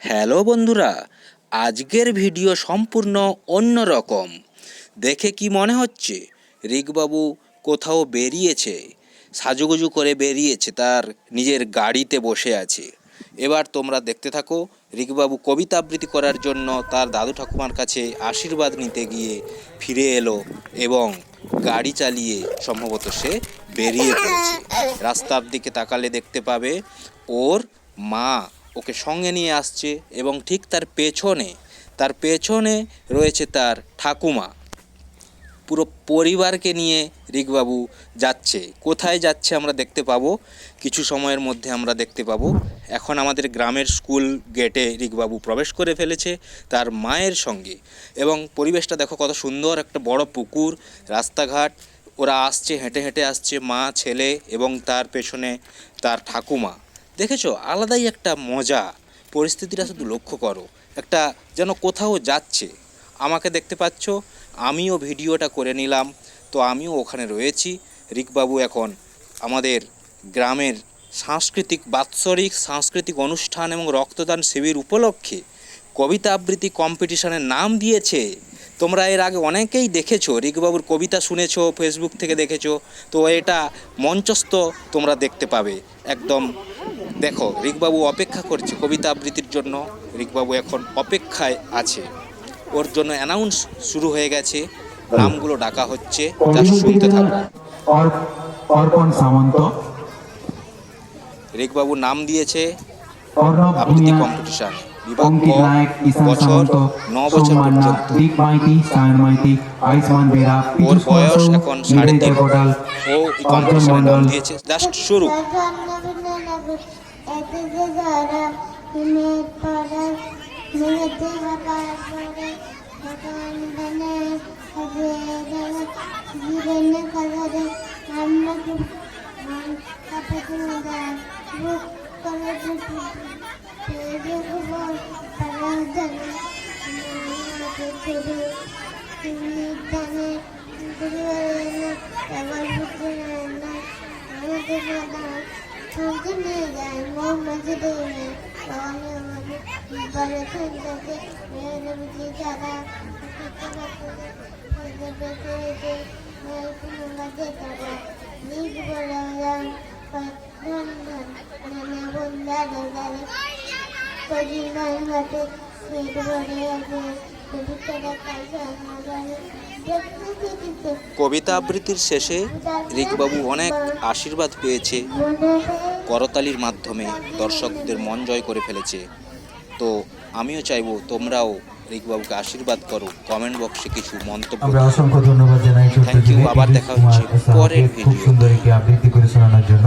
Hello বন্ধুরা, আজকের video সম্পূর্ণ অন্য রকম। দেখে কি মনে হচ্ছে রিকবাবু কোথাও বেরিয়েছে, সাজুগুজু করে বেরিয়েছে, তার নিজের গাড়িতে বসে আছে। এবার তোমরা দেখতে থাকো। রিকবাবু কবিতা আবৃত্তি করার জন্য তার দাদু ঠাকুমার কাছে আশীর্বাদ নিতে গিয়ে ফিরে এলো এবং গাড়ি চালিয়ে সম্ভবত সে বেরিয়ে পড়েছে। রাস্তার দিকে তাকালে দেখতে পাবে ওর মা ওকে সঙ্গে নিয়ে আসছে এবং ঠিক তার পেছনে রয়েছে তার ঠাকুমা। পুরো পরিবারকে নিয়ে রিকবাবু যাচ্ছে। কোথায় যাচ্ছে আমরা দেখতে পাবো, কিছু সময়ের মধ্যে আমরা দেখতে পাবো। এখন আমাদের গ্রামের স্কুল গেটে রিকবাবু প্রবেশ করে ফেলেছে তার মায়ের সঙ্গে। এবং পরিবেশটা দেখো কত সুন্দর, একটা বড় পুকুর, রাস্তাঘাট, ওরা আসছে, হেঁটে হেঁটে আসছে, মা ছেলে এবং তার পেছনে তার ঠাকুমা। দেখেছো, আলাদাই একটা মজা। পরিস্থিতিটা শুধু লক্ষ্য করো, একটা যেন কোথাও যাচ্ছে। আমাকে দেখতে পাচ্ছ, আমিও ভিডিওটা করে নিলাম, তো আমিও ওখানে রয়েছি। রিকবাবু এখন আমাদের গ্রামের বাৎসরিক সাংস্কৃতিক অনুষ্ঠান এবং রক্তদান শিবির উপলক্ষে কবিতা আবৃত্তি কম্পিটিশনের নাম দিয়েছে। তোমরা এর আগে অনেকেই দেখেছো, রিকবাবুর কবিতা শুনেছো, ফেসবুক থেকে দেখেছো, তো এটা মঞ্চস্থ তোমরা দেখতে পাবে একদম। দেখো, রিকবাবু অপেক্ষা করছে কবিতা আবৃত্তির জন্য। রিকবাবু এখন অপেক্ষায় আছে, ওর জন্য অ্যানাউন্স শুরু হয়ে গেছে, নামগুলো ডাকা হচ্ছে, যা শুনতে থাকো। অর্পণ সামন্ত, রিকবাবু নাম দিয়েছে অর্ণব আবৃত্তি ভূঁইয়া, কম্পিটিশন, বিভাগ ক, অঙ্কিত নায়ক, ঈশান বছর সামন্ত, 9 বছর সোম মান্না, পর্যন্ত। দিক মাইতি, সায়ন মাইতি, আয়ুষ্মান বেরা, ওর পীযুষ বয়স বসু, এখন নিবেদিতা 3.5। কোটাল, ও এই অর্জুন কম্পিটিশনে নাম মণ্ডল। দিয়েছে। জাস্ট শুরু। কবিতা আবৃত্তির শেষে রিকবাবু অনেক আশীর্বাদ পেয়েছে, করতালির মাধ্যমে দর্শকদের মন জয় করে ফেলেছে। তো আমিও চাইবো তোমরাও রিকবাবুকে আশীর্বাদ করো, কমেন্ট বক্সে কিছু মন্তব্য আমরা দিও। অসংখ্য ধন্যবাদ জানাই ছোট্ট থ্যাংক ইউ। ছেলে আবার পীযুষ দেখা হচ্ছে কুমার পরের সাহাকে খুব ভিডিও। সুন্দর একটি আবৃত্তি করে শোনানোর জন্য।